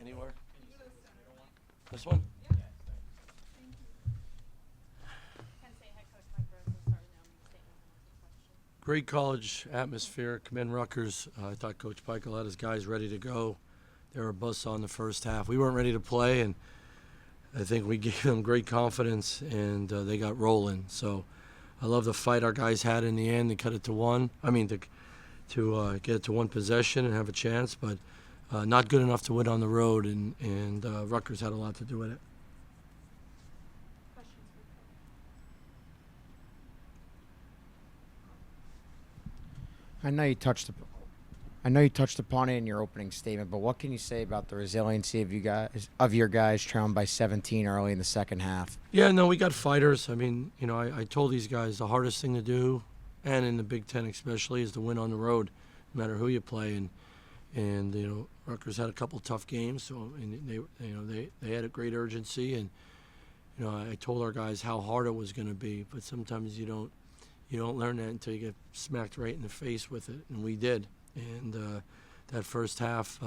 Anywhere? This one? Penn State Head Coach Mike Rhoades will start now making statement and answer questions. Great college atmosphere. Commend Rutgers. I thought Coach Peichel had his guys ready to go. They were a buzzsaw in the first half. We weren't ready to play, and I think we gave them great confidence, and they got rolling. So I love the fight our guys had in the end to cut it to one. To get it to one possession and have a chance, but not good enough to win on the road, and Rutgers had a lot to do with it. Questions for Coach? I know you touched upon it in your opening statement, but what can you say about the resiliency of your guys trailing by 17 early in the second half? Yeah, no, we got fighters. I mean, I told these guys the hardest thing to do, and in the Big Ten especially, is to win on the road, no matter who you play. And Rutgers had a couple tough games, so they had a great urgency, and I told our guys how hard it was going to be. But sometimes you don't learn that until you get smacked right in the face with it, and we did. And that first half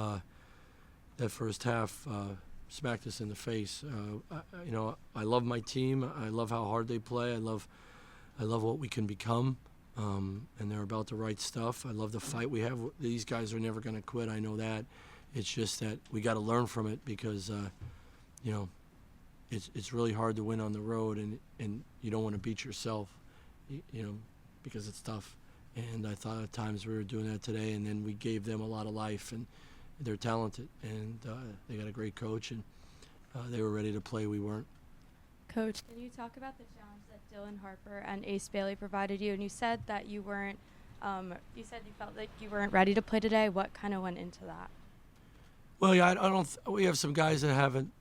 smacked us in the face. I love my team. I love how hard they play. I love what we can become. And they're about the right stuff. I love the fight we have. These guys are never going to quit. I know that. It's just that we got to learn from it because, it's really hard to win on the road, and you don't want to beat yourself, because it's tough. And I thought at times we were doing that today, and then we gave them a lot of life, and they're talented, and they got a great coach, and they were ready to play. We weren't. Coach, can you talk about the challenge that Dylan Harper and Ace Bailey provided you? And you said that you weren't. You said you felt like you weren't ready to play today. What kind of went into that? Well, yeah, I don't. We have some guys that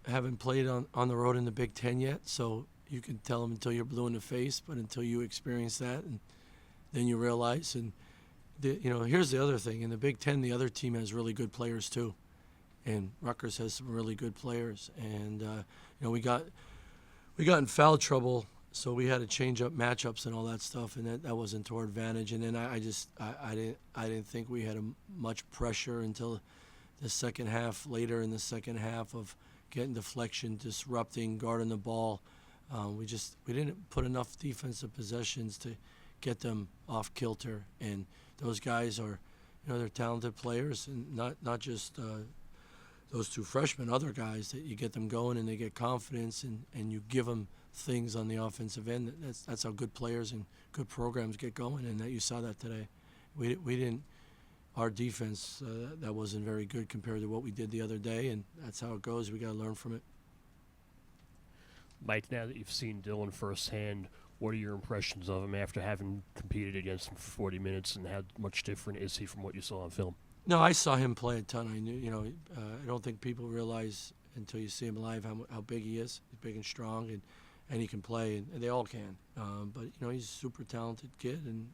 haven't played on the road in the Big Ten yet, so you can tell them until you're blue in the face, but until you experience that, and then you realize. And here's the other thing: in the Big Ten, the other team has really good players too, and Rutgers has some really good players. And we got in foul trouble, so we had to change up matchups and all that stuff, and that wasn't to our advantage. And then I didn't think we had much pressure until the second half. Later in the second half of getting deflection, disrupting, guarding the ball, we didn't put enough defensive possessions to get them off kilter. And those guys are, they're talented players, and not just those two freshmen, other guys that you get them going and they get confidence, and you give them things on the offensive end. That's how good players and good programs get going, and that you saw that today. We didn't. Our defense that wasn't very good compared to what we did the other day, and that's how it goes. We got to learn from it. Mike, now that you've seen Dylan firsthand, what are your impressions of him after having competed against him for 40 minutes, and how much different is he from what you saw on film? No, I saw him play a ton. I knew, I don't think people realize until you see him live how big he is. He's big and strong, and he can play, and they all can. But he's a super talented kid, and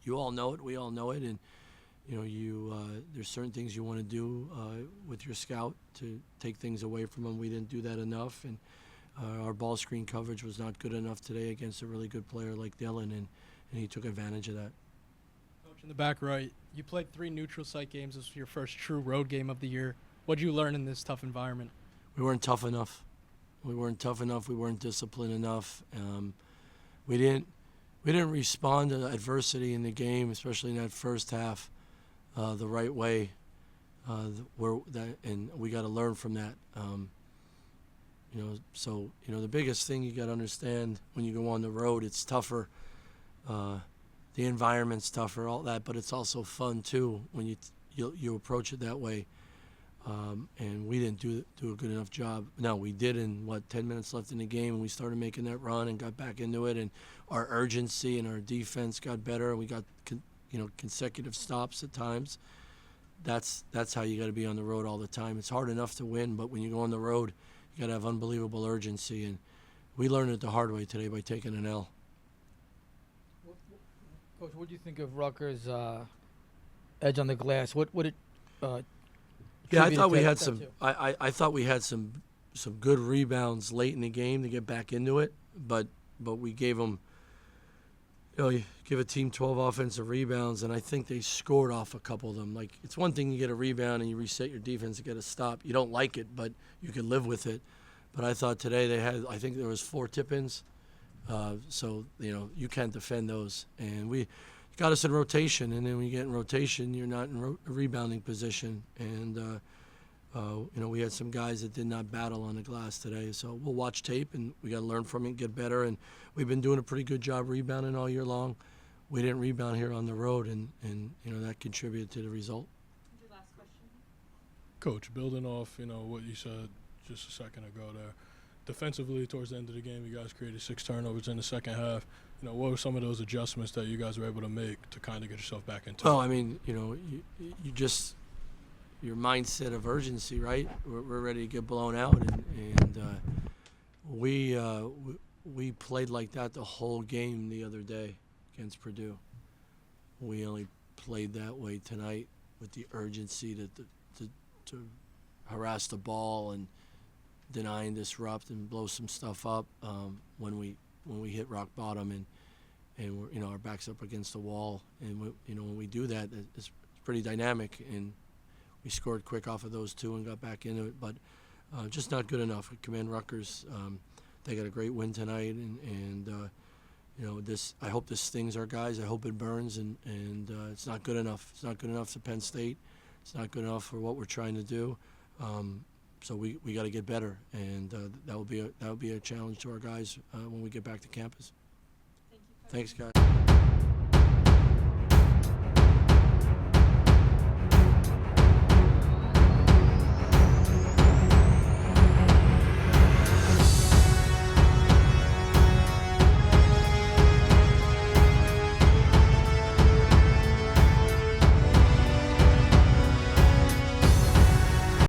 you all know it. We all know it, and there's certain things you want to do with your scout to take things away from him. We didn't do that enough, and our ball screen coverage was not good enough today against a really good player like Dylan, and he took advantage of that. Coach, in the back right, you played 3 neutral site games. This was your first true road game of the year. What did you learn in this tough environment? We weren't tough enough. We weren't disciplined enough. We didn't respond to adversity in the game, especially in that first half, the right way. And we got to learn from that. So the biggest thing you got to understand when you go on the road, it's tougher. The environment's tougher, all that, but it's also fun too when you approach it that way. And we didn't do a good enough job. No, we did in 10 minutes left in the game, and we started making that run and got back into it, and our urgency and our defense got better, and we got consecutive stops at times. That's how you got to be on the road all the time. It's hard enough to win, but when you go on the road, you got to have unbelievable urgency, and we learned it the hard way today by taking an L. Coach, what do you think of Rutgers' edge on the glass? What would it? Yeah, I thought we had some. I thought we had some good rebounds late in the game to get back into it, but we gave them You give a team 12 offensive rebounds, and I think they scored off a couple of them. Like, it's one thing you get a rebound and you reset your defense to get a stop. You don't like it, but you can live with it. But I thought today I think there was 4 tip-ins. So, you can't defend those. And we got us in rotation, and then when you get in rotation, you're not in a rebounding position. And, we had some guys that did not battle on the glass today. So we'll watch tape, and we got to learn from it and get better. And we've been doing a pretty good job rebounding all year long. We didn't rebound here on the road, and that contributed to the result. Your last question. Coach, building off, what you said just a second ago there, defensively towards the end of the game, you guys created 6 turnovers in the second half. What were some of those adjustments that you guys were able to make to kind of get yourself back into Well, it? I mean, you just your mindset of urgency, right? We're ready to get blown out, and we played like that the whole game the other day against Purdue. We only played that way tonight with the urgency to harass the ball and deny and disrupt and blow some stuff up when we hit rock bottom and we're, our backs up against the wall, and when we do that, it's pretty dynamic, and we scored quick off of those 2 and got back into it, but just not good enough. We commend Rutgers. They got a great win tonight, and this. I hope this stings our guys. I hope it burns, and it's not good enough. It's not good enough to Penn State. It's not good enough for what we're trying to do. So we got to get better, and that will be a challenge to our guys when we get back to campus. Thank you, Coach. Thanks, guys.